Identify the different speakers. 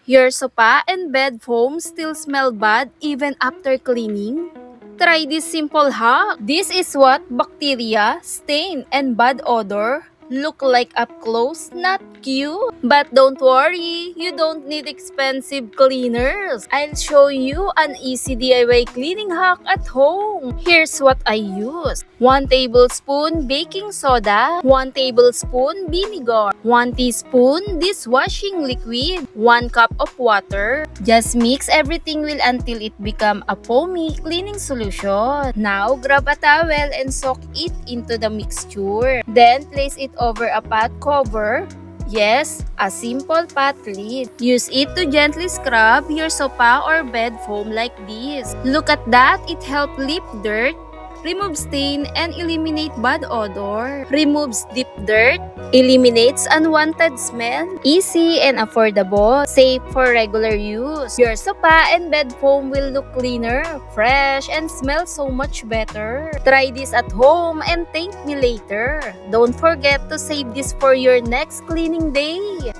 Speaker 1: Your sofa and bed foam still smell bad even after cleaning? Try this simple hack. This is what bacteria, stain, and bad odor look like up close, not cute. But don't worry, you don't need expensive cleaners. I'll show you an easy DIY cleaning hack at home. Here's what I use. 1 tablespoon baking soda, 1 tablespoon vinegar, 1 teaspoon dishwashing liquid, 1 cup of water. Just mix everything well until it become a foamy cleaning solution. Now, grab a towel and soak it into the mixture. Then, place it over a pot cover. Yes, a simple pot lid. Use it to gently scrub your sofa or bed foam like this. Look at that, it helps lift dirt, remove stain, and eliminate bad odor. Removes deep dirt, eliminates unwanted smell. Easy and affordable, safe for regular use. Your sofa and bed foam will look cleaner, fresh, and smell so much better. Try this at home and thank me later. Don't forget to save this for your next cleaning day.